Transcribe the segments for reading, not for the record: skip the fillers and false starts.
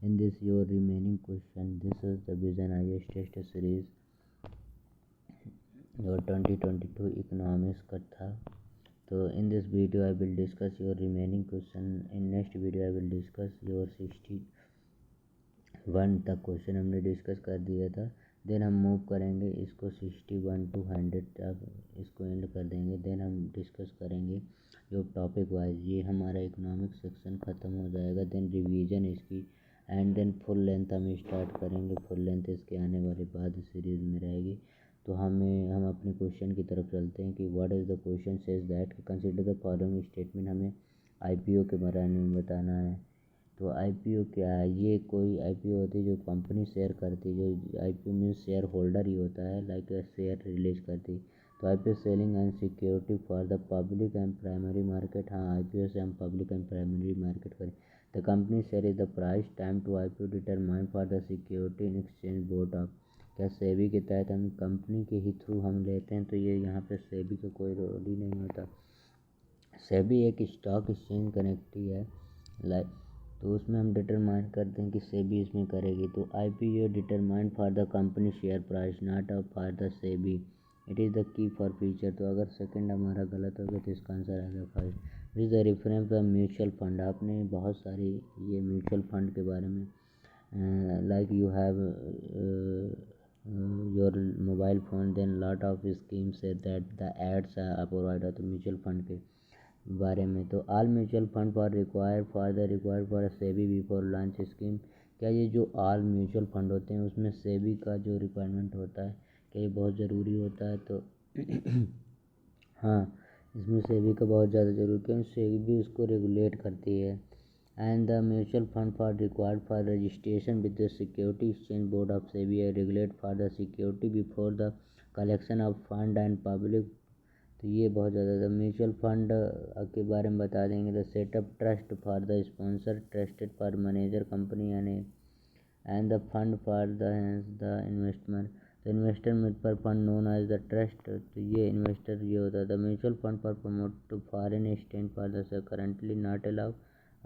In this your remaining question, this is the Vision IAS test series your 2022 economics का था. So in this video I will discuss your remaining question. In next video I will discuss your 61 तक question हमने discuss कर दिया था. Then हम move करेंगे इसको 61 to 100 तक, इसको एंड कर देंगे. देन हम डिस्कस करेंगे जो टॉपिक वाइज. ये हमारा इकोनॉमिक सेक्शन ख़त्म हो जाएगा. देन रिवीजन इसकी एंड देन फुल लेंथ हम स्टार्ट करेंगे. फुल लेंथ इसके आने वाली बाद सीरीज़ में रहेगी. तो हम अपने क्वेश्चन की तरफ चलते हैं कि what is the question says that consider the following statement. हमें आईपीओ के बारे में बताना है. तो आईपीओ क्या है? ये कोई आईपीओ होती है जो कंपनी शेयर करती है. जो आईपीओ मीन्स शेयर होल्डर ही होता है, लाइक शेयर रिलीज करती. तो IPO selling and security for the public and primary market. हाँ, आईपीओ से हम पब्लिक एंड प्राइमरी मार्केट करें. The company share is the price time to IPO determine for the security in exchange board of. क्या सेबी के तहत हम company के ही through हम लेते हैं. तो ये यहाँ पे सेबी का कोई रोल ही नहीं होता. सेबी एक स्टॉक एक्सचेंज कनेक्टी है, लाइक. तो उसमें हम डिटरमाइन करते हैं कि सेबी इसमें करेगी. तो IPO determine for the company share price not for the SEBI. It is the key for future. तो अगर सेकंड हमारा गलत हो गया तो इसका आंसर आएगा first. Is the reference the mutual fund. आपने बहुत सारी ये म्यूचुअल फंड के बारे में like you have your mobile phone, then lot of schemes that the ads are provide. तो म्यूचुअल फंड के बारे में. तो all mutual fund for required for SEBI before launch scheme. क्या ये जो ऑल म्यूचुअल फंड होते हैं उसमें सेबी का जो रिक्वायरमेंट होता है, क्या ये बहुत ज़रूरी होता है? तो हाँ, इसमें सेबी का बहुत ज़्यादा ज़रूरी, क्योंकि सेबी उसको रेगुलेट करती है. And the mutual fund for required for registration with the security exchange board of SEBI regulate for the security before the collection of fund and public. तो ये बहुत ज़्यादा. म्यूचुअल फंड के बारे में बता देंगे. The setup trust for the sponsor trusted for manager company and the fund for the investment. The investor mutual fund known as the trust. तो ये इन्वेस्टर ये होता है. The mutual fund for promote to foreign exchange for the currently not allow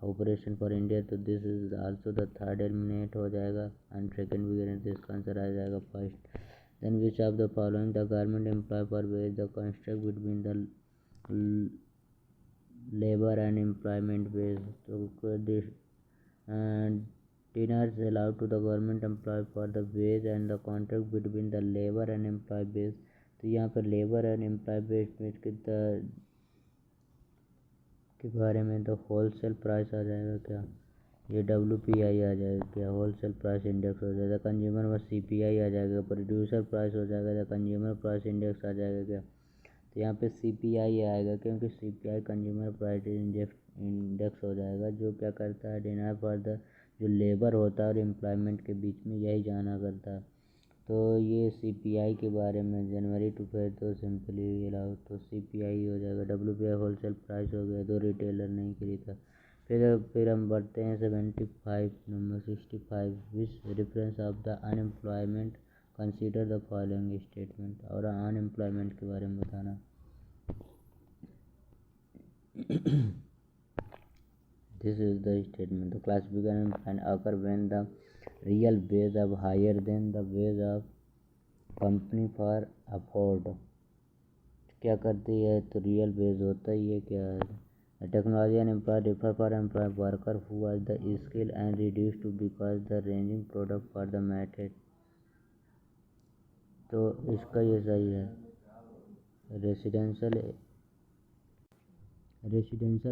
operation for India. तो this is also the third eliminate हो जाएगा and second भी करें तो इसका आंसर आ जाएगा first. Then which of the following the government employ for wage the construct between the labor and employment base. So this dinners allowed to the government employ for the wage and the contract between the labor and employ base. तो यहाँ पर labour and employ base के बारे में तो wholesale price आ जाएगा. क्या ये WPI आ जाएगा? क्या होलसेल प्राइस इंडेक्स हो जाएगा. कंज्यूमर में CPI आ जाएगा. प्रोड्यूसर प्राइस हो जाएगा. कंज्यूमर प्राइस इंडेक्स आ जाएगा. क्या तो यहाँ पे CPI आएगा, क्योंकि CPI कंज्यूमर प्राइस इंडेक्स हो जाएगा, जो क्या करता है डिनर फॉर द जो लेबर होता है और एम्प्लॉयमेंट के बीच में यही जाना करता है. तो ये CPI के बारे में जनवरी टू फेयर तो सिंपली अलाउ. तो CPI हो जाएगा. WPI होलसेल प्राइस हो गया, तो रिटेलर नहीं खरीदता. फिर हम बढ़ते हैं 75 number 65. Which reference of the unemployment consider the following statement. और अनएम्प्लॉयमेंट के बारे में बताना. This is the statement. The classification and occur when the real wage of higher than the wage of company for afford. क्या करती है? तो real veg होता ही है. क्या है? Technology and employer differ for employed worker who has the skill and reduced to because the ranging product for the method. तो इसका ये सही है. Residential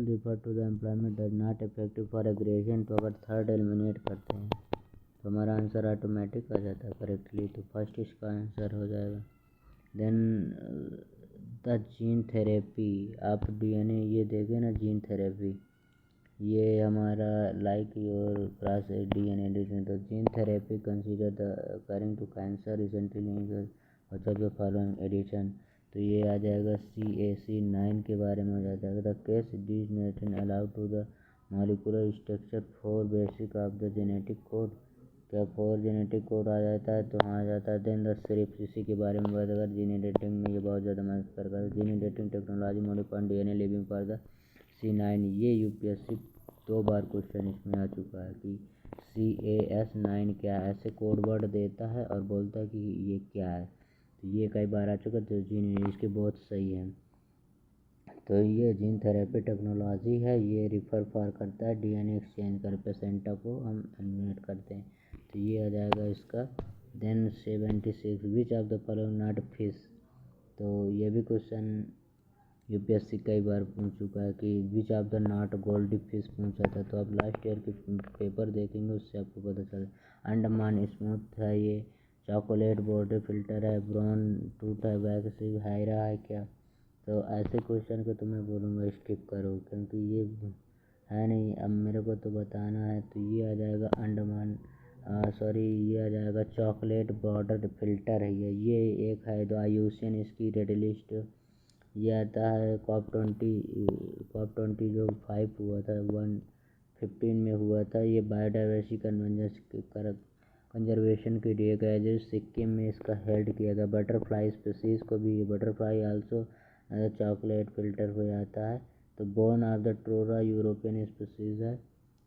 refer to the employment does not effective for aggression. तो अगर third eliminate करते हैं तो हमारा आंसर ऑटोमेटिक आ जाता है करेक्टली. तो फर्स्ट इसका आंसर हो जाएगा. Then the gene therapy. आप DNA ये देखें ना, जीन थेरेपी ये हमारा like your class DNA addition. तो gene therapy consider the curing to cancer recently मतलब फॉलोइंग एडिशन. तो ये आ जाएगा CAC9 के बारे में हो जाता है. The case this nation allow to the molecular structure 4 basic of the genetic code. क्या 4 जेनेटिक कोड आ जाता है? तो हाँ आ जाता है. देन द सिर्फ इसी के बारे में बात अगर जीन एडिटिंग में ये बहुत ज़्यादा मदद करता है. Gene editing technology modified DNA living for the C9. ये UPSC 2 बार क्वेश्चन इसमें आ चुका है कि CAS9 क्या है, ऐसे कोड वर्ड देता है और बोलता है कि ये क्या है। तो ये कई बार आ चुका, तो जीन इसके बहुत सही है। तो ये जीन थेरेपी टेक्नोलॉजी है, ये रिफ़र फॉर करता है DNA एक्सचेंज कर प्लेसेंटा को हम एलिमिनेट करते हैं। तो ये आ जाएगा इसका। Then 76 which of the following not fish. तो ये भी क्वेश्चन UPSC कई बार पूछ चुका है कि which of the not goldie fish पूछा था। तो आप लास्ट ईयर के पेपर देखेंगे, उससे आपको पता चले। अंडमान स्मूथ है ये, चॉकलेट बॉर्डर फिल्टर है, ब्राउन टूथ है, वैक्सी हायरा है क्या। तो ऐसे क्वेश्चन को तो मैं बोलूँगा स्किप करो, क्योंकि ये है नहीं। अब मेरे को तो बताना है, तो ये आ जाएगा अंडमान, सॉरी ये आ जाएगा चॉकलेट बॉर्डर फिल्टर है ये एक है। तो IUCN इसकी रेड लिस्ट ये आता है COP20 जो 5 हुआ था 115 में हुआ था। ये बायोडाइवर्सिटी कंजर्वेशन के लिए गया, जो सिक्किम में इसका हेल्ड किया गया। बटरफ्लाई स्पीसीज़ को भी, बटरफ्लाई आल्सो चॉकलेट फिल्टर हो जाता है। तो bone of the tora European species है,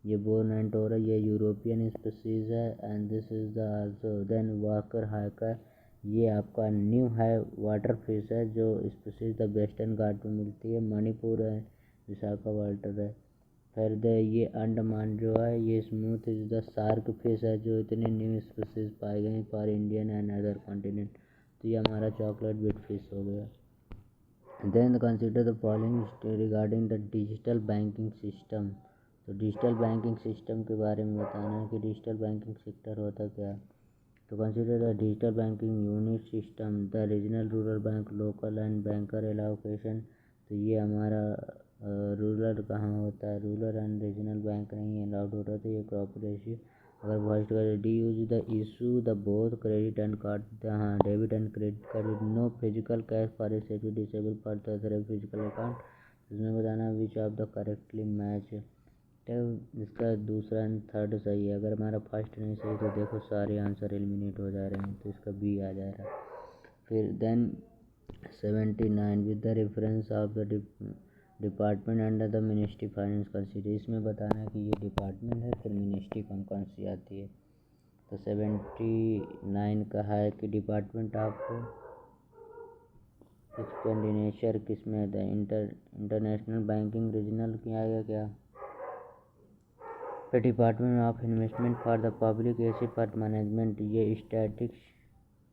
ये बोन एंड टोरा ये यूरोपियन स्पीसीज़ है। And this is the also then walker hiker, ये आपका न्यू है वाटर फिश है, जो स्पीसीज द वेस्टर्न घाट में मिलती है। मणिपुर है, विशाखा वाटर है। फिर ये अंडमान जो है ये smooth is the shark fish है, जो इतने न्यू स्पीसीज पाए गए for Indian and other continent. तो ये हमारा चॉकलेट बिट फिश हो गया। Then consider the following regarding the digital banking system. तो डिजिटल बैंकिंग सिस्टम के बारे में बताना है कि डिजिटल बैंकिंग सेक्टर होता क्या है। तो consider the digital banking unit system, the regional rural bank, local and banker allocation. तो ये हमारा रूरल कहाँ होता है, रूरल एंड रीजनल बैंक नहीं अलाउड होता। तो ये कॉपरेटिव अगर फर्स्ट कर D use the issue the both credit and card, हाँ debit and credit card, no physical cash for a safety disable for the physical account. इसमें बताना which of the correctly match. तो इसका दूसरा and third सही है। अगर हमारा फर्स्ट नहीं सही तो देखो सारे आंसर एलिमिनेट हो जा रहे हैं, तो इसका B आ जा रहा है। फिर then 79 with the reference of the department under the ministry finance consider. इसमें बताना है कि ये डिपार्टमेंट है, फिर मिनिस्ट्री कौन कौन सी आती है। तो 79 का है कि डिपार्टमेंट ऑफ एक्सपेंडिचर किस में आता है, इंटरनेशनल बैंकिंग रीजनल की आएगा क्या। फिर department of investment for the public asset for management, ये स्टैटिक्स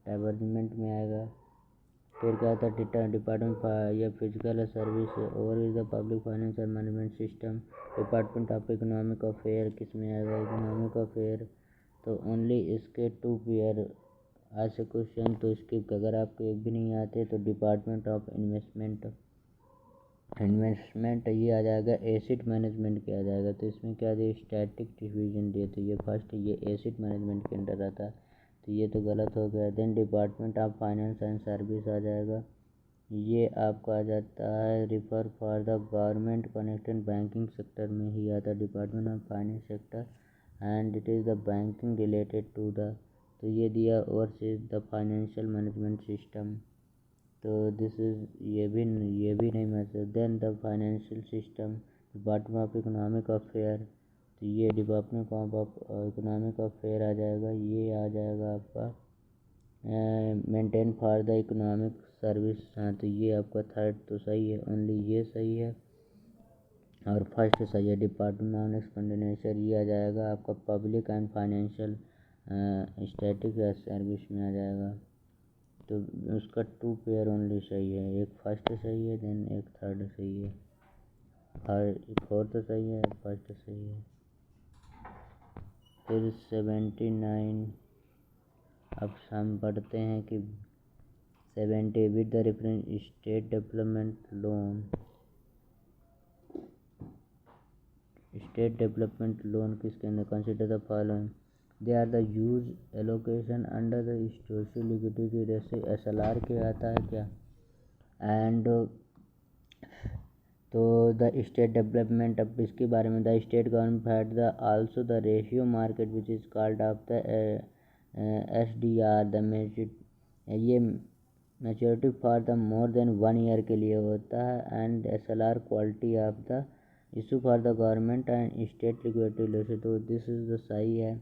डेवलपमेंट में आएगा। फिर क्या था डिपार्टमेंट या physical service over is the public finance and management system. Department of economic affair किस में आएगा, इकोनॉमिक अफेयर। तो ओनली इसके 2 पेयर ऐसे क्वेश्चन तो स्किप, अगर आपको एक भी नहीं आते तो डिपार्टमेंट ऑफ इन्वेस्टमेंट ये आ जाएगा। एसिड मैनेजमेंट क्या आ जाएगा, तो इसमें क्या दिया स्टैटिक डिवीजन दिए, तो ये फर्स्ट ये एसिड मैनेजमेंट के अंदर आता है, तो ये तो गलत हो गया। Then department of finance and service आ जाएगा, ये आपका आ जाता है refer for the government connected banking sector में ही आता है, department of finance sector and it is the banking related to the. तो ये दिया overseas the financial management system. तो दिस इज ये भी नहीं message. Then the financial system, department of economic affair, तो ये डिपार्टमेंट ऑफ इकोनॉमिक अफेयर आ जाएगा। ये आ जाएगा आपका maintain for the economic service, हाँ तो ये आपका थर्ड तो सही है, ओनली ये सही है और फर्स्ट सही है। डिपार्टमेंट ऑफ एक्सपेंडिचर ये आ जाएगा आपका public and financial static service में आ जाएगा। तो उसका 2 पेयर ओनली सही है, एक फर्स्ट सही है देन एक थर्ड सही है, और फोर्थ सही है, फर्स्ट सही है। फिर 79 अब हम पढ़ते हैं कि 70 with the reference state development loan. State development loan किसके अंदर, consider the following, they are the use allocation under the social liquidity की, जैसे SLR के आता है क्या। एंड तो द स्टेट डेवलपमेंट, अब इसके बारे में the state government had the also the ratio market which is called of the SDR the maturity, ये maturity for the more than 1 year के लिए होता है। And SLR quality of the issue for the government and state liquidity loss, तो this is the सही है।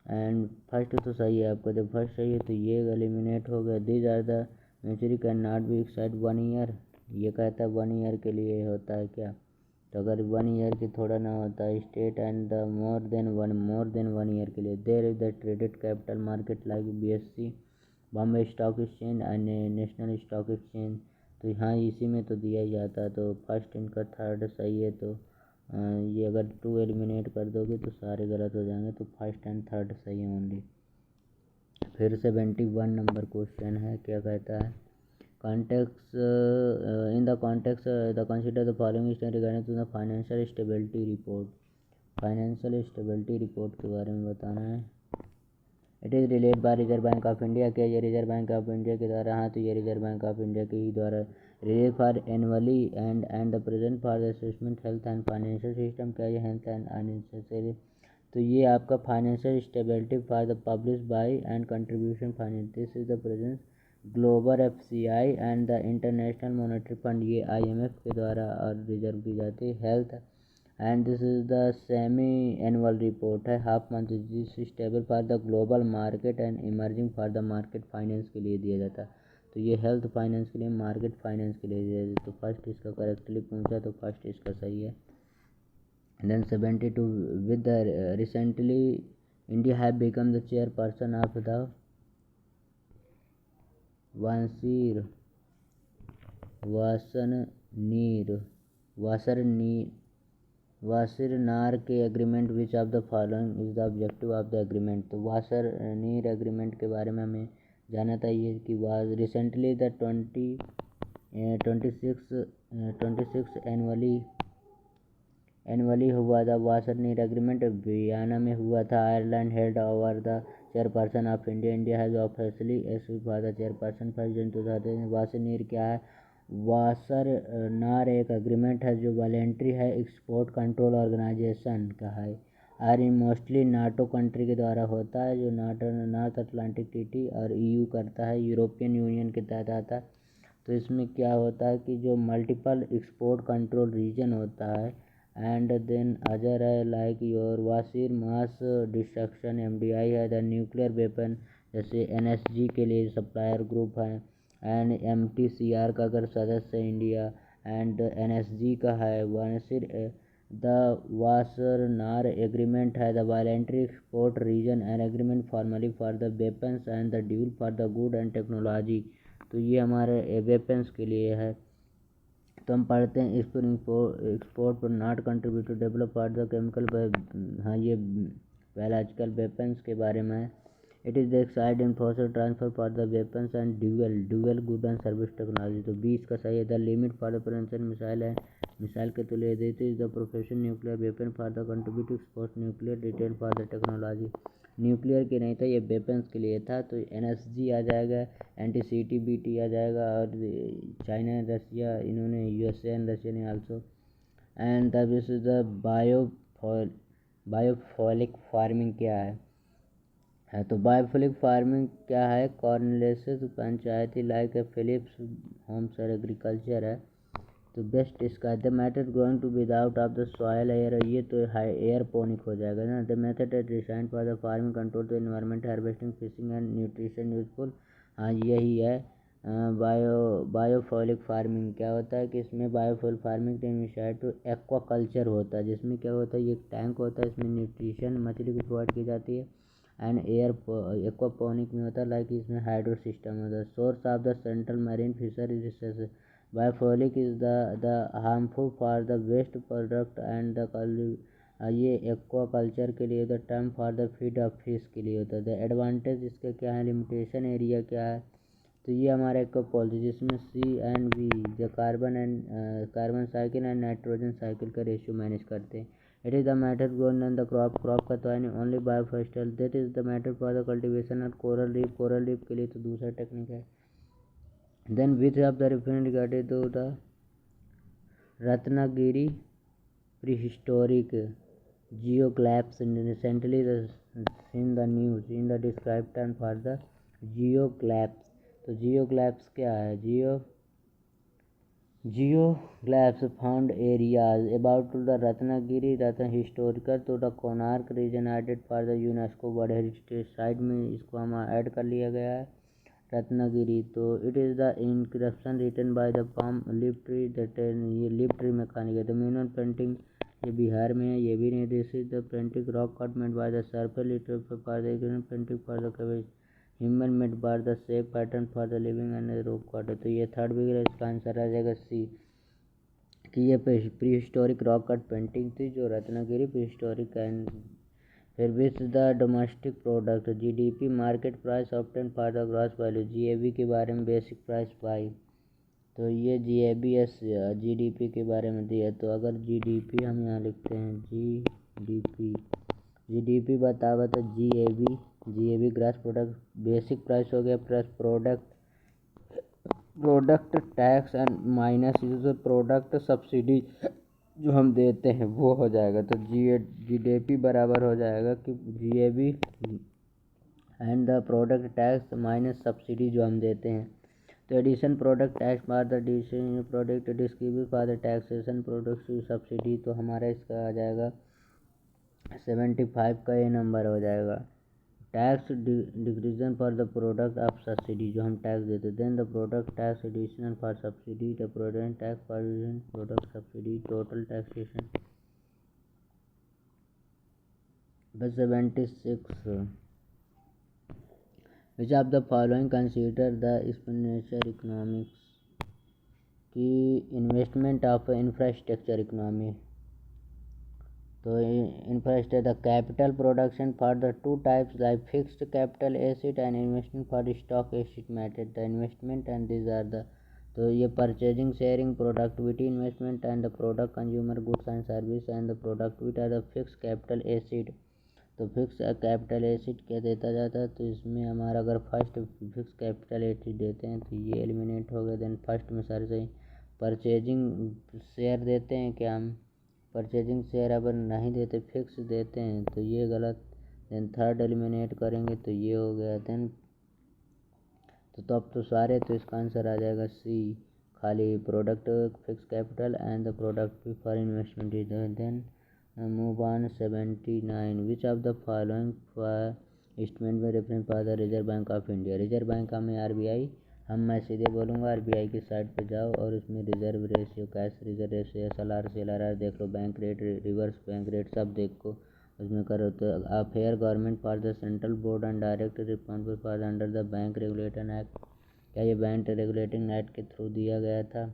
And first तो सही है आपका, जब फर्स्ट सही है तो ये एलिमिनेट हो गया। These are the maturity can not be exceed 1 year, ये कहता है 1 ईयर के लिए होता है क्या, तो अगर 1 ईयर की थोड़ा ना होता है state and the more than 1 year के लिए। There is the traded capital market like BSE Bombay stock exchange and national stock exchange, तो यहाँ इसी में तो दिया ही जाता है। तो फर्स्ट इनका थर्ड सही है, तो ये अगर 2 एलिमिनेट कर दोगे तो सारे गलत हो जाएंगे, तो फर्स्ट एंड थर्ड सही है ओनली। फिर 71 नंबर क्वेश्चन है, क्या कहता है, context in the context the consider the following state regarding to the financial stability report, financial stability report के बारे में बताना है। It is relate by reserve bank of India, क्या ये रिजर्व बैंक ऑफ इंडिया के द्वारा, हाँ तो ये रिजर्व बैंक ऑफ इंडिया के ही द्वारा release for annually and the present for the assessment health and financial system, क्या ये हेल्थ एंड अननेसेसरी, तो ये आपका financial stability for the publish by and contribution finance, this is the presence global FCI and the international monetary fund, ये IMF के द्वारा और reserve की जाती है। Health and this is the semi annual report है, half month, this stable for the global market and emerging for the market finance के लिए दिया जाता है। तो ये हेल्थ फाइनेंस के लिए, मार्केट फाइनेंस के लिए दिया जाता है। तो फर्स्ट इसका करेक्टली पूछा, तो फर्स्ट इसका सही है। Then 72 with the recently India have become the chairperson of the वांसीर वासर नार के agreement which of the following is the objective of the agreement, तो वासर नीर एग्रीमेंट के बारे में हमें जाना चाहिए कि वाज रिसेंटली द 26 एनुअली हुआ था वासर नीर एग्रीमेंट, वियना में हुआ था। Ireland held over the chairperson of India, India has officially assumed for the chairperson president 2000। Wassenaar क्या है, वासर नार एक एग्रीमेंट है जो वॉलेंट्री है, एक्सपोर्ट कंट्रोल ऑर्गेनाइजेशन का है, और मोस्टली नाटो कंट्री के द्वारा होता है, जो नॉर्थ अटलांटिक ट्रीटी और EU करता है, यूरोपियन यूनियन के तहत आता है। तो इसमें क्या होता है कि जो मल्टीपल एक्सपोर्ट कंट्रोल रीजन होता है, एंड देन अदर है लाइक योर वासिर मास डिस्ट्रक्शन MDI है, द न्यूक्लियर वेपन जैसे NSG के लिए सप्लायर ग्रुप है, एंड MTCR का अगर सदस्य है इंडिया, एंड NSG का है Wassenaar. The Wassenaar agreement है the voluntary export region and agreement formally for the weapons and the dual for the good and technology, तो ये हमारे वेपन्स के लिए है। तो हम पढ़ते हैं एक्सपोर्ट पर not contribute to develop for the chemical, हाँ ये बायोलॉजिकल वेपन्स के बारे में है। It is the exide in force transfer for the weapons and dual good and service technology, तो 20 का सही है। The limit for the prevention missile है, मिसाइल के तुल्य देते is the profession nuclear weapon for the contribute export nuclear detail for the technology, nuclear के नहीं था, ये वेपन्स के लिए था। तो NSG आ जाएगा, NTCTBT आ जाएगा, और चाइना रसिया इन्होंने USA एंड रशिया ने also. And this is the biofloc farming क्या है तो बायोफॉलिक फार्मिंग क्या है, कॉर्नलेसेस पंचायती लाइक फिलिप्स होम्स और एग्रीकल्चर है। तो बेस्ट इसका the method growing to without of the soil air, ये तो हाई एयरपोनिक हो जाएगा ना। The method at design for the farming control the environment harvesting fishing and nutrition useful, हाँ यही है। बायोफॉलिक फार्मिंग क्या होता है कि इसमें बायोफॉल फार्मिंग टू एक्वाकल्चर होता है, जिसमें क्या होता है, ये टैंक होता है, इसमें न्यूट्रिशन मछली को प्रोवाइड की जाती है, एंड एयर एक्वापोनिक में होता है लाइक इसमें हाइड्रो सिस्टम होता है। Source of the central marine fishery resource, biofloc is the harmful for the waste product and the ये एक्वाकल्चर के लिए, the term for the feed of fish के लिए होता है। द एडवांटेज इसका क्या है, लिमिटेशन एरिया क्या है, तो ये हमारा एक पॉलिसी जिसमें C&V जो carbon cycle and nitrogen cycle का रेशियो मैनेज करते हैं। It is the matter grown and the crop का तो है ओनली बायोफॉस्टल, that is the matter for the cultivation और कोरल रीफ के लिए तो दूसरा टेक्निक है। Then which of the referent regarded to the Ratnagiri prehistoric geoglyphs recently in the news in the described term for the geoglyphs, तो geoglyphs क्या है, Geoglyphs found areas about to the Ratnagiri Ratna historical to the Konark region added for the UNESCO World Heritage Site में इसको हम add कर लिया गया है रत्नागिरी। तो it is the encryption written by the palm leaf tree that ये leaf tree में कहा गया। द मिनिमम पेंटिंग ये बिहार में है, ये भी नहीं। This is the painting rock cut made by the surface litre for the painting for the caves human made by the shape pattern for the living and rock cut. तो ये third figure इसका answer आ जाएगा C कि ये prehistoric rock cut painting थी जो Ratnagiri prehistoric and फिर which the domestic product GDP market price obtain for the gross value GVA के बारे में बेसिक प्राइस पाई। तो ये जीएबीएस जीडीपी के बारे में दिया। तो अगर जीडीपी हम यहाँ लिखते हैं जीडीपी बतावा तो GAB gross product basic price हो गया plus product tax and minus जो प्रोडक्ट सब्सिडी जो हम देते हैं वो हो जाएगा। तो जीडीपी बराबर हो जाएगा कि GAB and the product tax minus subsidy जो हम देते हैं। तो addition product tax for the addition product distribute for the taxation product subsidy. तो हमारा इसका आ जाएगा 75 का ये नंबर हो जाएगा। Tax decrease in for the product of subsidy जो हम टैक्स देते then the product tax additional for subsidy the product tax for product subsidy total taxation. बस 76 which of the following consider the exponential economics की investment of infrastructure economy. तो infrastructure the capital production for the two types like fixed capital asset and investment for stock asset method the investment and this are the. तो ये purchasing sharing productivity investment and the product consumer goods and service and the productivity are the fix capital asset. तो fix capital asset क्या देता जाता है। तो इसमें हमारा अगर फर्स्ट फिक्स कैपिटल एसेट देते हैं तो ये एलिमिनेट हो गया। देन फर्स्ट में सर से परचेजिंग शेयर देते हैं क्या हम परचेजिंग शेयर अगर नहीं देते फिक्स देते हैं तो ये गलत। देन थर्ड एलिमिनेट करेंगे तो ये हो गया। देन तो अब तो सारे तो इसका आंसर आ जाएगा सी खाली product fixed capital and the product for investment is then move on 79 which of the following statement में reference for the reserve bank of India. Reserve bank में आरबीआई मैं सीधे बोलूँगा आरबीआई की साइट पे जाओ और उसमें reserve ratio cash reserve ratio SLR CLR देख लो bank rate reverse bank rate सब देखो उसमें करो। तो affair government for the central board and direct responsible for under the bank regulation act. क्या ये बैंक रेगुलेटिंग एक्ट के थ्रू दिया गया था।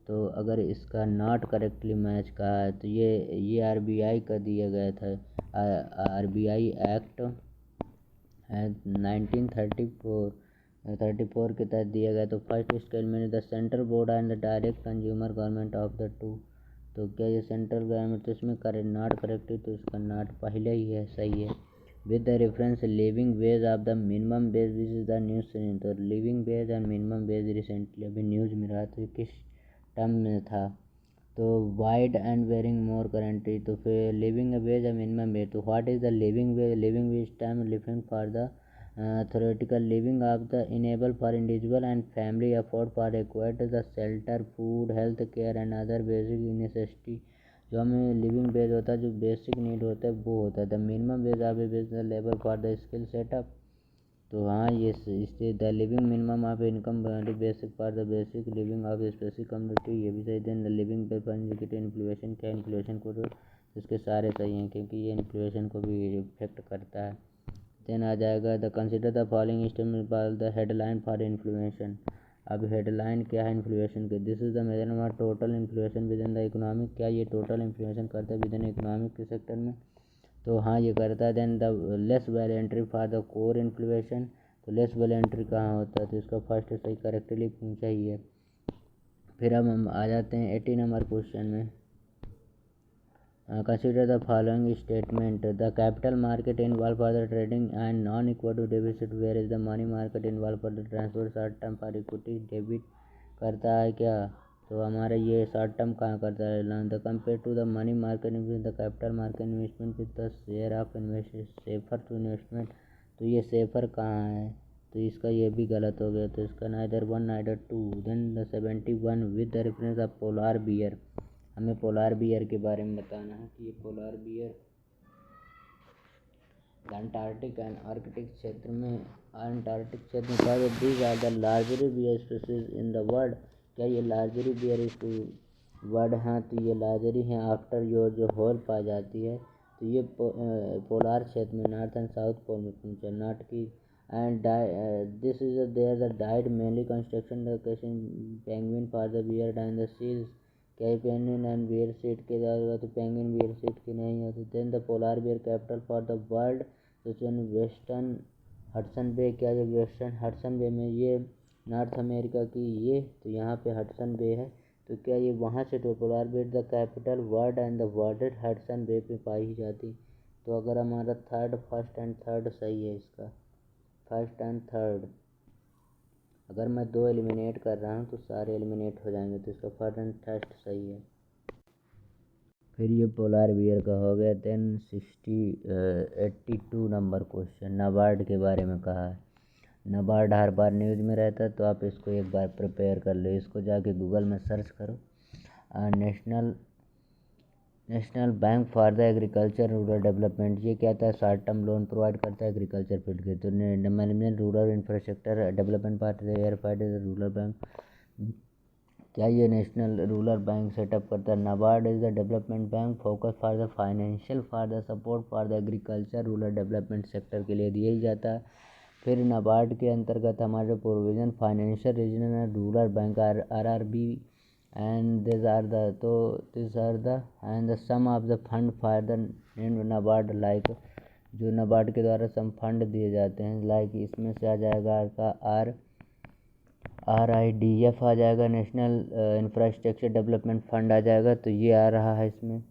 तो अगर इसका नॉट करेक्टली मैच कहा है तो ये आरबीआई का दिया गया था। आरबीआई एक्ट 1934 के तहत दिया गया। तो फर्स्ट स्केल में the central board and the direct consumer government of the two. तो क्या ये सेंट्रल गवर्नमेंट तो इसमें नॉट करेक्ट है तो इसका नॉट पहले ही है सही है। With the reference living wage of the minimum wage this is the news. तो living wage and minimum wage recently अभी न्यूज़ में रहा तो किस टर्म में था। तो wide and varying more currently. तो फिर लिविंग वेज और मिनिमम वेज। तो what is the living wage time living for the theoretical living of the enable for individual and family afford for required the shelter food health care and other basic necessity। जो हमें living veg होता है जो basic need होता है वो होता है। The minimum veg of the labour for the skill setup. तो हाँ ये इससे the living minimum of income basic for the basic living of specific community ये भी सही। देन द लिविंग पे इन्फ्लुएशन क्या इन्फ्लुएशन को इसके सारे सही हैं क्योंकि ये इन्फ्लुएशन को भी इफेक्ट करता है। देन आ जाएगा the consider the following statement by the headline for inflation. अब हेडलाइन क्या है इन्फ्लुएशन के। This is the measurement of total inflation within the economic. क्या ये टोटल इन्फ्लुएशन करता है विद इन इकोनॉमिक के सेक्टर में। तो हाँ ये करता है। Then the less volatility for the core inflation. तो लेस वैलेंट्री कहाँ होता है तो इसका फर्स्ट सही करेक्टली पूछा ही है। फिर अब हम आ जाते हैं 80 नंबर क्वेश्चन में। Consider the following statement the capital market involve for the trading and non equity debit where is the money market involve for the transfer short term for equity debit करता है क्या। तो हमारा ये short term कहाँ करता है। The compare to the money market the capital market investment with the share of invest safer to investment. तो ये सेफर कहाँ है तो इसका ये भी गलत हो गया, तो इसका neither 1 neither 2। Then the 71 with the reference of polar bear. हमें पोलार बियर के बारे में बताना है कि ये polar bear Antarctic and Arctic क्षेत्र में पाए जाते। These are the largely bear species in the world. क्या ये लार्जरी बियर वर्ड हैं? तो ये लार्जरी हैं आफ्टर जो होल पाई जाती है। तो ये पोलार क्षेत्र में नॉर्थ एंड साउथ पोल में पहुंचे नॉट की and this is there the diet mainly construction penguin for the bear and the seals. क्या पेंगुइन एंड बियर सीट के द्वारा? तो पेंगुइन बियर सीट की नहीं होती। Then the polar bear capital for the world western Hudson bay. क्या जो western Hudson बे में ये नॉर्थ अमेरिका की ये, तो यहाँ पे हडसन बे है, तो क्या ये वहाँ से तो polar bear the capital word and the worded Hudson bay पे पाई जाती। तो अगर हमारा फर्स्ट एंड थर्ड सही है, इसका फर्स्ट एंड थर्ड अगर मैं 2 एलिमिनेट कर रहा हूँ तो सारे एलिमिनेट हो जाएंगे, तो इसका फर्स्ट एंड थर्ड सही है। फिर ये पोलार बियर का हो गया। देन 82 नंबर क्वेश्चन नाबार्ड के बारे में कहा है। नाबार्ड हर बार न्यूज़ में रहता है, तो आप इसको एक बार प्रिपेयर कर लो। इसको जाके गूगल में सर्च करो। National bank for the agriculture rural development. ये क्या था? शॉर्ट टर्म लोन प्रोवाइड करता है एग्रीकल्चर फील्ड के। तो management rural infrastructure development part एयरफाइड रूरल बैंक। क्या ये नेशनल रूरल बैंक सेटअप करता है? NABARD is the development bank focus for the financial for the support for the agriculture rural development sector के लिए दिया ही जाता है। फिर नाबार्ड के अंतर्गत हमारे provision financial regional and rural bank RRB and this are the and the sum of the fund for the NABARD like. जो नाबार्ड के द्वारा सम फंड दिए जाते हैं, लाइक इसमें से आ जाएगा आपका RIDF आ जाएगा, नेशनल इंफ्रास्ट्रक्चर डेवलपमेंट फंड आ जाएगा, तो ये आ रहा है इसमें।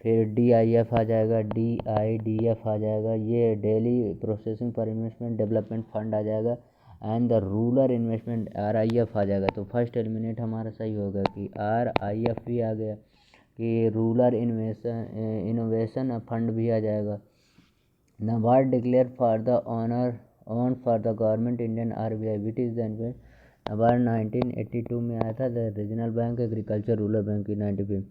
फिर DIF आ जाएगा, DIDF आ जाएगा, ये dairy processing for investment development fund आ जाएगा। And the rural investment RIF आ जाएगा। तो फर्स्ट एलिमिनेट हमारा सही होगा कि RIF भी आ गया, कि रूरल इनोवेशन फंड भी आ जाएगा। NABARD declare for the on for the government Indian RBI which is the NABARD 1982 में आया था। The regional bank agriculture rural bank की 95।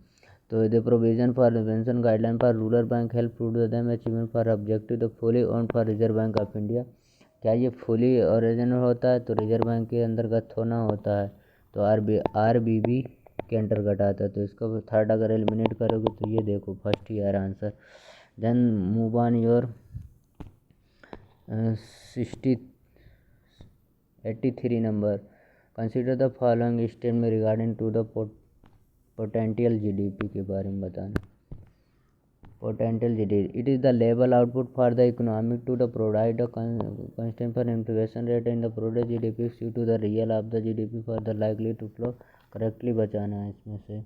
तो the provision for pension guideline for rural bank help to them achievement for objective the fully own for reserve bank of India. क्या ये fully original होता है? तो रिजर्व बैंक के अंतर्गत होना होता है, तो RBB के अंतर्गत आता है। तो इसको थर्ड अगर एलिमिनेट करोगे तो ये देखो फर्स्ट ही यार answer. Then move on your 83 number. Consider the following statement regarding to the potential GDP के बारे में बताना। Potential GDP it is the level output for the economic to the provide the constant for inflation rate in the product GDP due to the real of the GDP for the likely to flow. Correctly बचाना है इसमें से।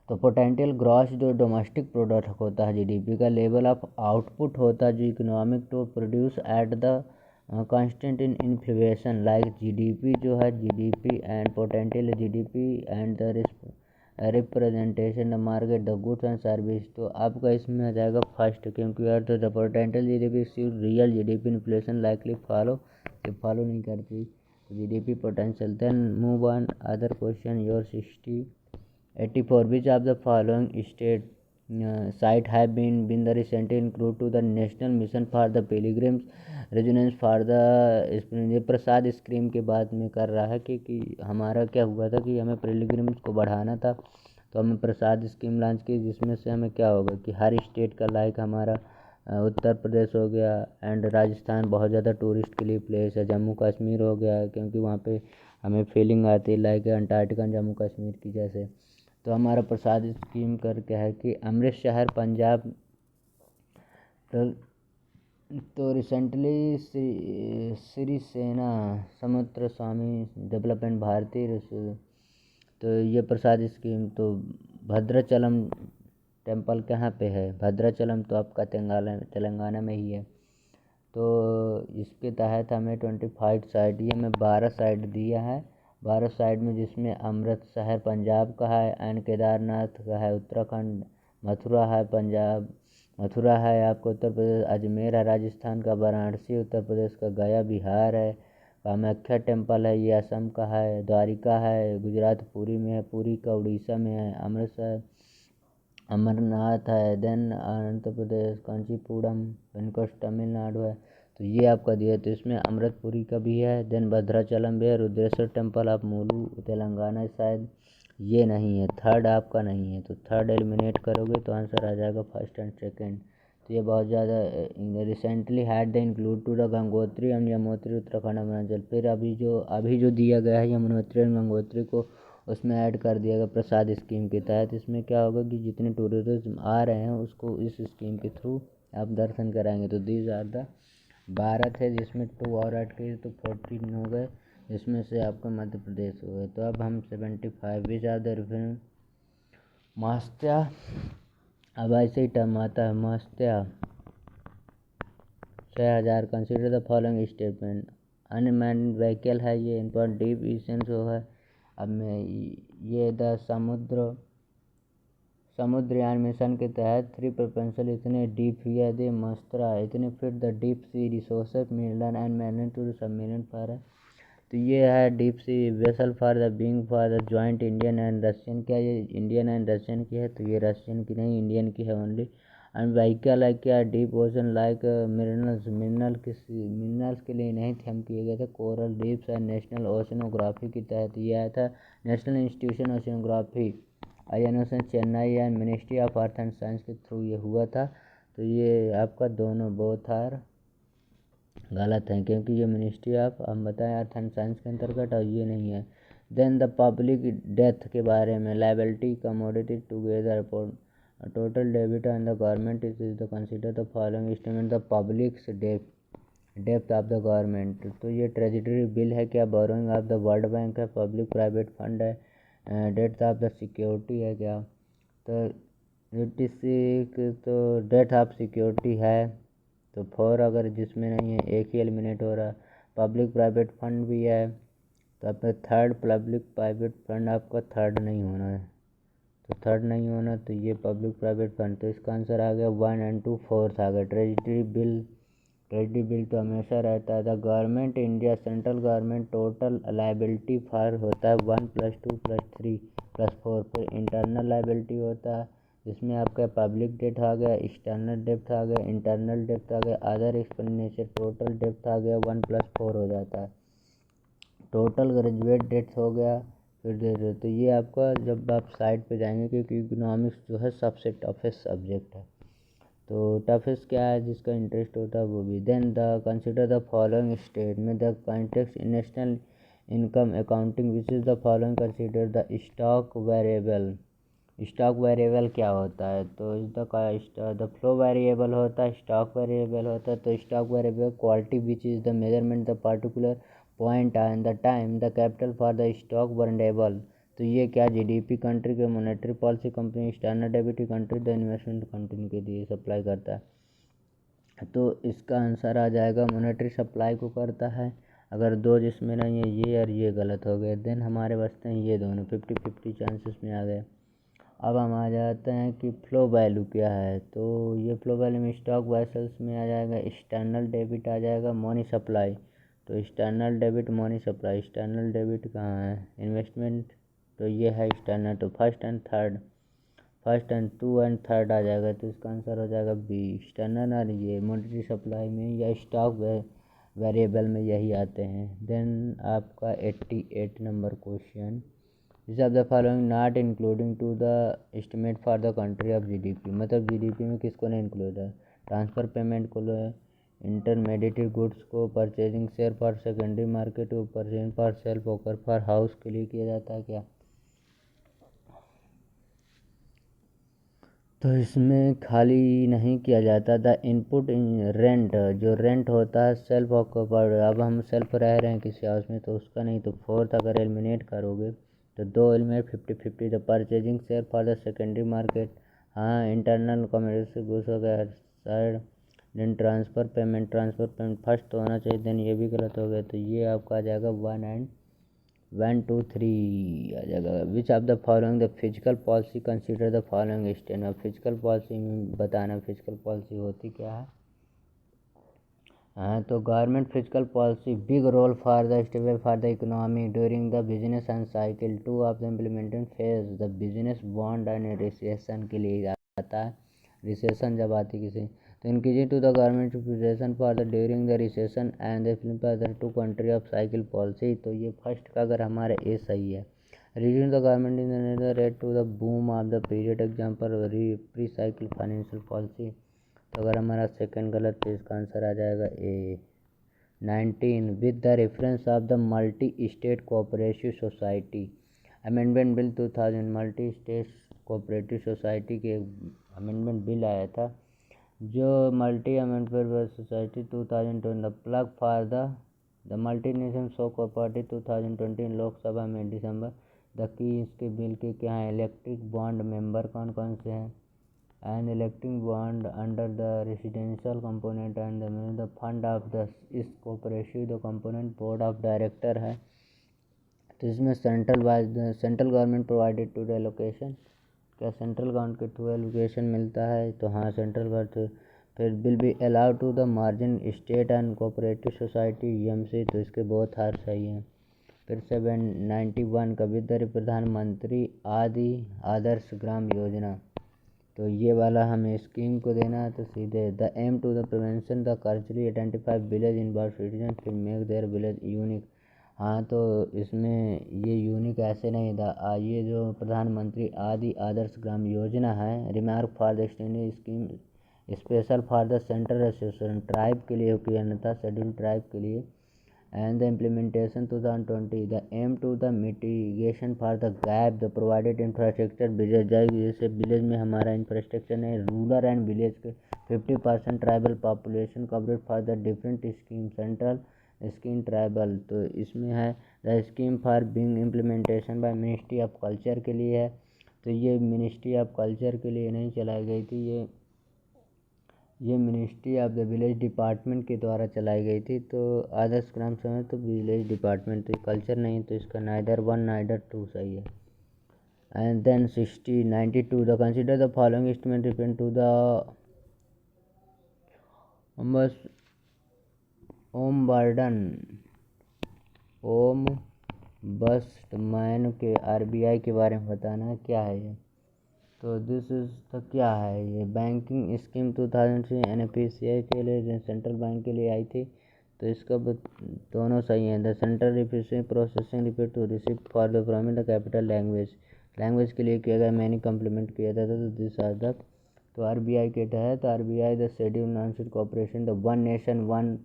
तो potential gross जो domestic product होता है GDP का, level of output होता है जो economic to produce at the constant in inflation like GDP जो है GDP and potential GDP and the representation the market the goods and service. तो आपका इसमें आ जाएगा फर्स्ट, क्योंकि यार तो the potential GDP real GDP inflation likely follow नहीं करती GDP potential. Then move on other question your 84 which of the following state site have been the recently included to the national mission for the pilgrims residence for the. ये प्रसाद scheme के बाद में कर रहा है कि हमारा क्या हुआ था कि हमें पिलग्रिम्स को बढ़ाना था, तो हमें प्रसाद स्कीम लॉन्च की, जिसमें से हमें क्या होगा कि हर स्टेट का लाइक हमारा उत्तर प्रदेश हो गया एंड राजस्थान बहुत ज़्यादा टूरिस्ट के लिए प्लेस है, जम्मू कश्मीर हो गया क्योंकि वहाँ पे हमें फीलिंग आती है लाइक अंटार्कटिका जम्मू कश्मीर की जैसे। तो हमारा प्रसाद स्कीम कर क्या है कि अमृत शहर पंजाब। तो रिसेंटली श्री सेना समुद्र स्वामी डेवलपमेंट भारतीय। तो ये प्रसाद स्कीम तो भद्राचलम टेम्पल कहाँ पे है? भद्राचलम तो आपका तेलंगाना में ही है। तो इसके तहत हमें 25 साइट, ये हमें 12 साइट दिया है, 12 साइट में जिसमें अमृत शहर पंजाब का है एंड केदारनाथ का है उत्तराखंड, मथुरा है पंजाब, मथुरा है आपका उत्तर प्रदेश, अजमेर है राजस्थान का, वाराणसी उत्तर प्रदेश का, गया बिहार है, कामाख्या टेम्पल है ये असम का है, द्वारिका है गुजरात पुरी में है, पुरी का उड़ीसा में है, अमृतसर अमरनाथ है, देन आंध्र प्रदेश कांचीपुरम, वेंकट तमिलनाडु है। तो ये आपका दिया, तो इसमें अमृतपुरी का भी है, देन भद्राचलम भी है, रुद्रेश्वर टेम्पल आप मूलू तेलंगाना शायद ये नहीं है, थर्ड आपका नहीं है, तो थर्ड एलिमिनेट करोगे तो आंसर आ जाएगा फर्स्ट एंड सेकेंड। तो ये बहुत ज़्यादा recently had the include to the Gangotri and Yamunotri Uttarakhand Arunachal, फिर अभी जो दिया गया है यमुनोत्री एंड गंगोत्री को उसमें ऐड कर दिया गया प्रसाद स्कीम के तहत। इसमें क्या होगा कि जितने टूरिज्म आ रहे हैं उसको इस स्कीम के थ्रू आप दर्शन कराएंगे। तो दीज आर द 12 थे, जिसमें 2 और ऐड किए तो 14 हो गए, जिसमें से आपका मध्य प्रदेश हो गए। तो अब हम 75 विच आर द रेफरेंस मास्त्या। अब ऐसे ही टर्म आता है मास्त्या 6000। Consider the following statement, unmanned vehicle है ये, इनका डीप ईसेंस है। अब मैं ये द समुद्रयान मिशन के तहत 3 प्रपोजल इतने डीप हुआ दे मस्त्रा इतने fit the deep sea resources midland and manned to submarine for. तो ये है deep sea vessel for the being for the joint Indian and Russian. क्या ये इंडियन एंड रशियन की है? तो ये रशियन की नहीं, इंडियन की है ओनली। एंड व्हीकल है क्या? डीप ओशन लाइक मिनरल्स के लिए नहीं थे, हम किए गए थे coral reefs and national oceanography के तहत ये आया था। National institution oceanography INOC Chennai and ministry of earth and science के थ्रू ये हुआ था। तो ये आपका दोनों बोथ आर गलत हैं, क्योंकि ये मिनिस्ट्री ऑफ हम बताएं अर्थ एंड साइंस के अंतर्गत और ये नहीं है। देन द पब्लिक डेथ के बारे में, liability commodity together total debit and the government is the consider the following statement the publics depth of the government. तो ये ट्रेजिटरी बिल है क्या? Borrowing of the world bank है, पब्लिक प्राइवेट फंड है, dates of the security है क्या? तो 86 तो डेट ऑफ सिक्योरिटी है, तो 4 अगर जिसमें नहीं है एक ही एलिमिनेट हो रहा। पब्लिक प्राइवेट फंड भी है, तो आपका थर्ड पब्लिक प्राइवेट फंड आपका थर्ड नहीं होना है, तो थर्ड नहीं होना, तो ये पब्लिक प्राइवेट फंड। तो इसका आंसर आ गया 1 and 2 4th आ गया। ट्रेजरी बिल तो हमेशा रहता है। The government India central government total liability for होता है 1 + 2 + 3 + 4। फिर इंटरनल लाइबिलिटी होता है, जिसमें आपका पब्लिक डेट आ गया, एक्सटर्नल डेप्थ आ गया, इंटरनल डेप्थ आ गया, अदर एक्सपेंडिचर, टोटल डेप्थ आ गया 1 + 4 हो जाता है। टोटल ग्रेजुएट डेट्स हो गया, फिर दे रहे। तो ये आपका जब आप साइड पे जाएंगे, क्योंकि इकोनॉमिक्स जो है सबसे टफेस्ट सब्जेक्ट है। तो टफेस्ट क्या है? जिसका इंटरेस्ट होता है वो भी। Then the consider the following state में the context national income accounting which is the following consider the stock variable. Stock variable क्या होता है? तो द फ्लो वेरिएबल होता है, स्टॉक वेरिएबल होता है। तो stock variable quality which is the measurement the particular point and the time the capital for the stock वनडेबल। तो ये क्या? GDP कंट्री के monetary policy company external debit country the investment country के लिए सप्लाई करता है। तो इसका आंसर आ जाएगा मॉनेटरी सप्लाई को करता है। अगर 2 जिसमें नहीं है ये और ये गलत हो गए, देन हमारे बचते हैं ये दोनों 50-50 चांसेस में आ गए। अब हम आ जाते हैं कि फ़्लो वैल्यू क्या है। तो ये फ़्लो वैल्यू में स्टॉक वैसल्स में आ जाएगा, एक्सटर्नल डेबिट आ जाएगा, मनी सप्लाई। तो external debit money supply, external debit कहाँ है? इन्वेस्टमेंट, तो ये है एक्सटर्नल। तो फर्स्ट एंड 2 एंड थर्ड आ जाएगा, तो इसका आंसर हो जाएगा बी एक्सटर्नल। और ये मॉनेटरी सप्लाई में या स्टॉक वेरिएबल में यही आते हैं। देन आपका 88 number question, this of the following not including to the estimate for the country of GDP। मतलब GDP में किसको नहीं इंक्लूड है? ट्रांसफ़र पेमेंट को, इंटरमीडिएट गुड्स को, purchasing share for secondary market को, purchasing for sale poker for house के लिए किया जाता है क्या? तो इसमें खाली नहीं किया जाता। द इनपुट रेंट, जो रेंट होता है सेल्फ ऑक्यूपाइड, अब हम सेल्फ रह रहे हैं किसी हाउस में तो उसका नहीं। तो 4th अगर एलिमिनेट करोगे तो 2 eliminate 50-50। The purchasing share for the secondary market, हाँ इंटरनल कमर्शियल गुड्स हो गया side. Then transfer payment first तो होना चाहिए, देन ये भी गलत हो गया। तो ये आपका आ जाएगा 1 and 1 2 3 आ जाएगा। Which of the following the physical policy consider the following state. Physical policy में बताना फिजिकल पॉलिसी होती क्या है। हाँ, तो government physical policy big role for the stable for the economy during the business and cycle 2 of the implementation phase the business bond and recession के लिए आता है। रिसेशन जब आती किसी तो increasing to the government preparation for the during the recession and the for the 2 country of cycle policy. तो ये फर्स्ट का अगर हमारा ए सही है। Reducing the government in the rate to the boom of the period example pre cycle financial policy. तो अगर हमारा सेकंड गलत तो इसका आंसर आ जाएगा ए। 19 with the reference of the multi state cooperative society amendment bill 2000 multi state cooperative society के amendment bill आया था जो multi amendment society 2020 the plug for the multinational so cooperative 2020 Lok Sabha में दिसंबर द की इसके बिल के क्या हैं। इलेक्ट्रिक बॉन्ड मेंबर कौन कौन से हैं and electing bond under the residential component and the fund of the is cooperative the component board of director है। तो इसमें central government provided to the allocation. क्या सेंट्रल गवर्नमेंट के थ्रू एलोकेशन मिलता है। तो हाँ सेंट्रल गवर्नमेंट। फिर will be allowed to the margin state and cooperative society EMC. तो इसके बहुत हार सही हैं। फिर 791 का विद्या प्रधानमंत्री आदि आदर्श ग्राम योजना। तो ये वाला हमें स्कीम को देना है। तो सीधे the aim to the prevention the culturally identify village in bird citizen फिर मेक देयर विलेज यूनिक। हाँ तो इसमें ये यूनिक ऐसे नहीं था। ये जो प्रधानमंत्री आदि आदर्श ग्राम योजना है remark for the standing scheme special for the central association tribe के लिए किया था शेड्यूल ट्राइब के लिए and the implementation 2020 the aim to the mitigation for the gap the provided infrastructure villages जैसे विलेज में हमारा इंफ्रास्ट्रक्चर है रूरल एंड विलेज के 50% tribal population coverage for the different scheme central scheme tribal. तो इसमें है the scheme for being implementation by ministry of culture के लिए है। तो ये मिनिस्ट्री ऑफ कल्चर के लिए नहीं चलाई गई थी। ये ministry of the village department के द्वारा चलाई गई थी। तो आदर्श ग्राम सभा तो विलेज डिपार्टमेंट तो कल्चर नहीं तो इसका नाइदर 1 नाइदर 2 सही है। And then 92 the consider the following statement referent to the ombudsman के आरबीआई के बारे में बताना है क्या है ये। तो दिस इज द क्या है ये बैंकिंग स्कीम 2003 एनपीसीआई के लिए सेंट्रल बैंक के लिए आई थी। तो इसका दोनों सही हैं। द सेंट्रल रिफिशिंग processing repeat to receipt for the from the capital language के लिए किया गया मैंने कम्प्लीमेंट किया था। तो दिस आर द तो आरबीआई के तहत RBI the schedule non corporation the one nation one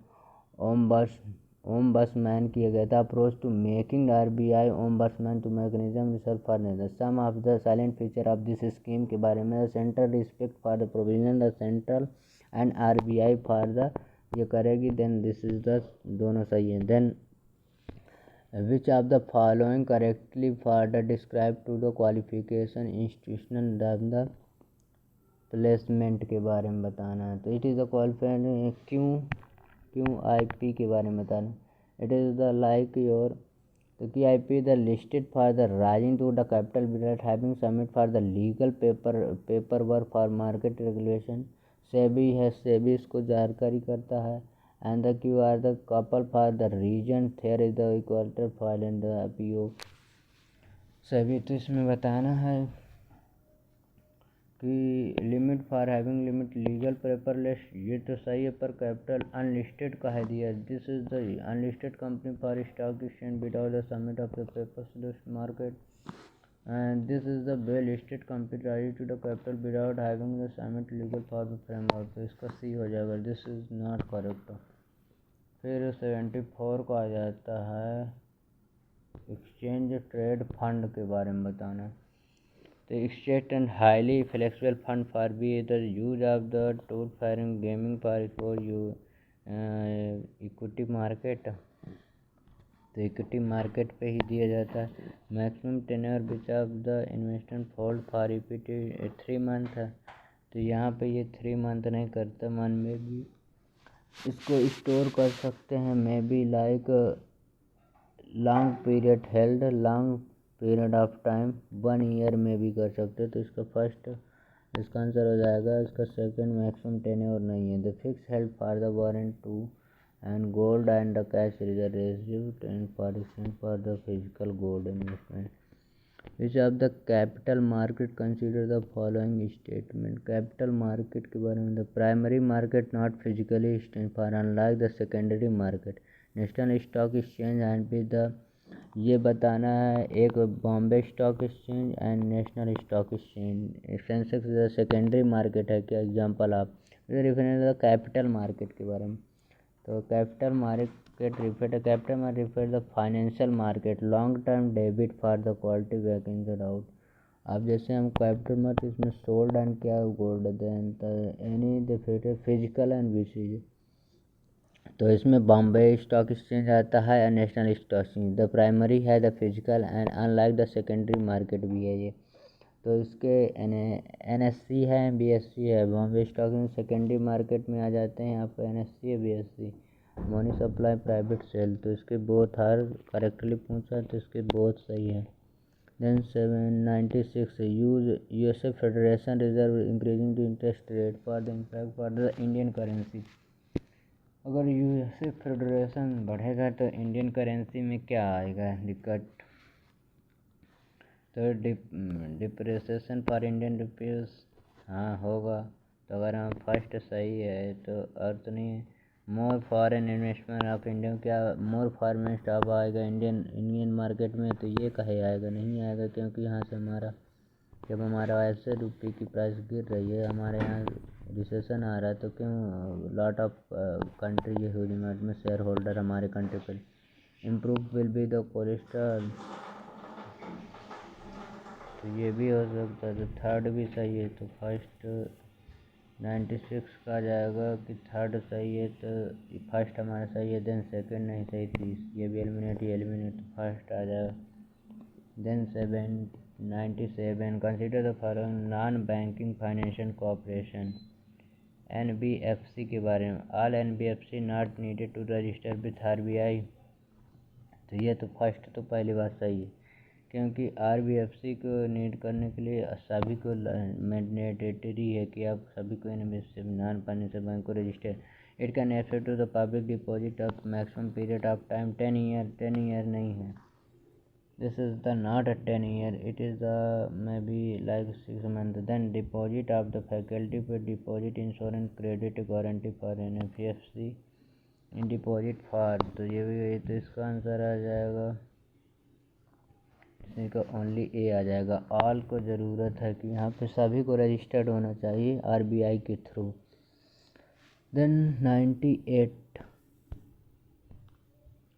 ombudsman किया गया था। Approach to making RBI ombudsman to mechanism reserve for the sum of the silent feature of this scheme के बारे में central respect for the provision the central and RBI for the ये करेगी। Then this is the दोनों सही है। Then which of the following correctly for the describe to the qualification institutional the placement के बारे में बताना है। तो it is the qualified QIP के बारे में बताना। It is the like your तो QIP the listed for the rising to the capital without having submit for the legal paper work for market regulation. SEBI है सेबी इसको जानकारी करता है। And the Q R the couple for the reason there is the equal file and the PO SEBI. तो इसमें बताना है कि limit for having limit legal paperless ये तो सही है पर कैपिटल अनलिस्टेड का है दिया। This is the unlisted company for stock exchange without the submit of the papers list market and this is the well listed company ready to the capital without having the submit legal for framework. तो इसका C हो जाएगा। This is not correct. फिर 74 को आ जाता है exchange trade fund के बारे में बताना। तो exchange and highly flexible fund for be the use of the tool for gaming for you equity market. तो इक्विटी मार्केट पे ही दिया जाता है। Maximum tenure which of the investment hold for equity 3 month है। तो यहाँ पे ये 3 मंथ नहीं करता मन में भी इसको स्टोर कर सकते हैं। May be like long period held, long period of time 1 year में भी कर सकते हैं। तो इसका आंसर हो जाएगा, इसका सेकंड मैक्सिमम टेन्योर नहीं है। The fix held for the warrant to and gold and the cash reserve ratio and for exchange for the physical gold investment. Which of the capital market consider the following statement. Capital market के बारे में, the primary market not physically exchange for unlike the secondary market national stock exchange and भी the, ये बताना है एक Bombay stock exchange and national stock exchange. Sensex the secondary market है क्या, एग्जांपल आप रेफरेंस द कैपिटल मार्केट के बारे में। तो capital market refer the financial market long term debit for the quality वैकेंस आउट। अब जैसे हम कैपिटल मार्केट इसमें सोल्ड एंड क्या gold then any the physical and विसीज। तो इसमें बॉम्बे स्टॉक एक्सचेंज आता है और national stock exchange. The primary है the physical and unlike the secondary market भी है ये। तो इसके NSE है, BSE है। Bombay stock exchange secondary market में आ जाते हैं, यहाँ पर NSE है, BSE। Money supply private sale, तो इसके बोथ हर करेक्टली पूछा तो इसके बोथ सही है। Then 796 USA federation reserve increasing the interest rate for the impact for the Indian currency. अगर USA फेडरेशन बढ़ेगा तो इंडियन करेंसी में क्या आएगा दिक्कत। तो डिप्रिसिएशन फॉर इंडियन रुपीज़, हाँ होगा। तो अगर हम फर्स्ट सही है तो अर्थ नहीं है। मोर फॉरेन इन्वेस्टमेंट ऑफ इंडिया, क्या मोर फॉरेन स्टॉक आएगा इंडियन मार्केट में, तो ये कहे आएगा, नहीं आएगा क्योंकि यहाँ से हमारा जब हमारा ऐसे रुपये की प्राइस गिर रही है, हमारे यहाँ रिसेशन आ रहा है, तो क्यों lot of country huge amount में शेयर होल्डर हमारे कंट्री पर। Improve will be the cholesterol, तो ये भी हो सकता है। तो थर्ड भी सही है, तो फर्स्ट 96 का आ जाएगा कि थर्ड सही है, तो फर्स्ट हमारा सही है। देन सेकंड नहीं सही थी, ये भी एलिमिनेट, तो फर्स्ट आ जाएगा। Then 97 consider the following non banking financial corporation NBFC के बारे में। All NBFC not needed to register with RBI, तो ये तो फर्स्ट तो पहली बात सही है, क्योंकि RBFC को नीड करने के लिए सभी को मैंडेटरी है कि आप सभी को NBFC नॉन फाइनेंशियल बैंक को register. It can accept to the public deposit of maximum period of time 10 year. 10 year नहीं है, this is the not a 10 year, it is the maybe like 6 month। Then deposit of the faculty पर deposit insurance credit guarantee for NBFC in deposit for, तो ये भी है। तो इसका answer आ जाएगा, इसका ओनली ए आ जाएगा। ऑल को ज़रूरत है कि यहाँ पे सभी को रजिस्टर्ड होना चाहिए RBI के थ्रू। Then 98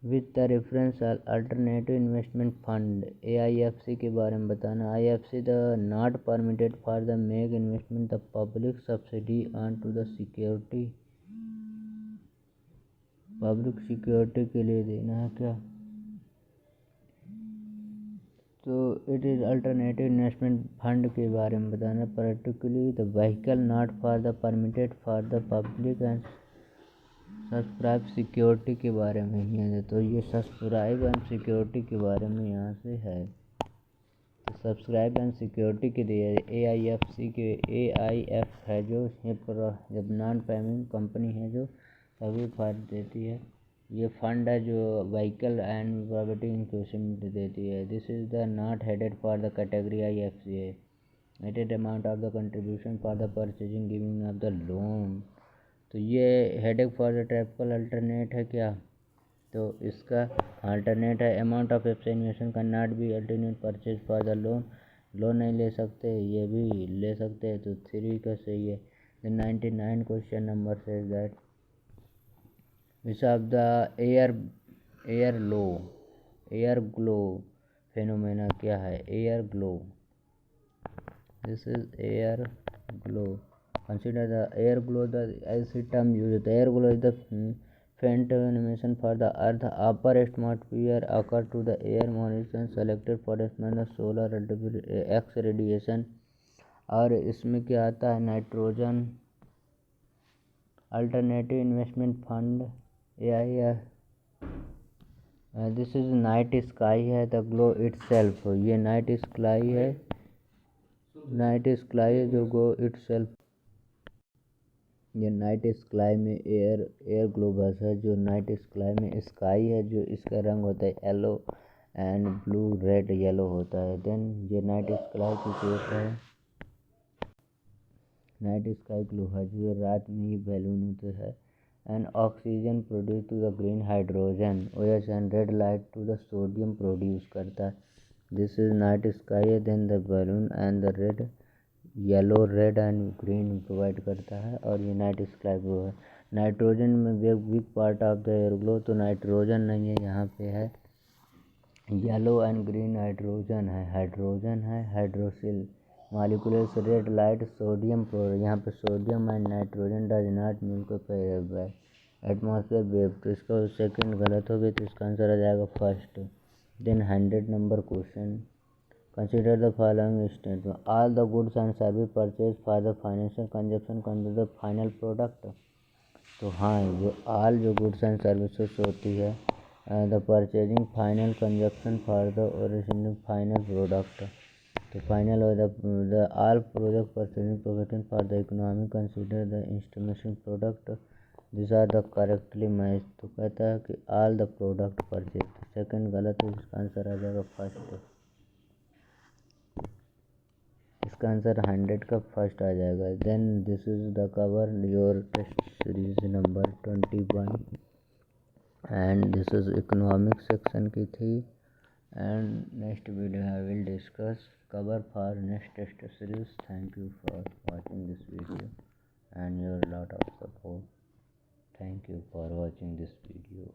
with the reference alternative investment fund AIFC के बारे में बताना। IFC the not permitted for the make investment the public subsidy on to the security, public security के लिए देना है क्या। तो it is alternative investment fund के बारे में बताना। Particularly the vehicle not for the permitted for the public and subscribe security के बारे में ही है। तो ये सब्सक्राइब एंड सिक्योरिटी के बारे में यहाँ से है। तो सब्सक्राइब एंड सिक्योरिटी के लिए AIFC के AIF है जो जब नॉन पेमेंट कंपनी है जो सभी फायदे देती है। ये फंड है जो व्हीकल एंड प्रॉपर्टी इंक्लूसिव देती है। This is the not headed for the category IFCA netted amount of the contribution for the purchasing giving of the loan. तो ये headed for the triple alternate है क्या, तो इसका अल्टरनेट है amount of FC investment can not be alternate purchase for the loan नहीं ले सकते, ये भी ले सकते हैं। तो 3 का सही है। The 99 question number say that which of the air glow phenomena क्या है। Air glow, this is air glow. Consider the air glow, the as term used. The air glow is the faint animation for the Earth upper atmosphere occur to the air molecules selected for the solar X radiation। और इसमें क्या आता है, nitrogen alternative investment fund AIF this is night sky है, the glow itself, ये night sky है, जो glow itself, ये नाइट स्काई में एयर ग्लोबस है, जो नाइट स्काई में स्काई है, जो इसका रंग होता है yellow and blue, red yellow होता है। देन ये नाइट स्काई की केस है, नाइट स्काई ग्लो है, जो रात में ही बैलून होते हैं। And oxygen produce to the green hydrogen, OH and red light to the sodium produce करता है। This is night sky, then the balloon and the red yellow, red and green provide करता है, और ये night sky glow है। Nitrogen में big part of the air glow, तो nitrogen नहीं है, यहाँ पे है येलो एंड ग्रीन हाइड्रोजन है, hydroxyl molecules, red light sodium प्रोड, यहाँ पे sodium and nitrogen does not मिलकर एटमॉस्फेयर वेव, तो इसका सेकंड गलत हो गया, तो इसका आंसर आ जाएगा first. Then 100 number question, consider the following statement, all the goods and service purchased for the financial consumption constitute the final product। तो हाँ, जो all जो goods and services होती है, the purchasing final consumption for the original final product, तो final और the all product purchasing provided for the economy consider the estimation product, these are the correctly matched, तो कहता है कि all the product purchased, second गलत है, इसका answer आ जाएगा फर्स्ट, इसका आंसर 100 का फर्स्ट आ जाएगा। Then this is the cover your test series number 21, and this is economic section की थी। And next video I will discuss cover for next test series. Thank you for watching this video and your lot of support. Thank you for watching this video.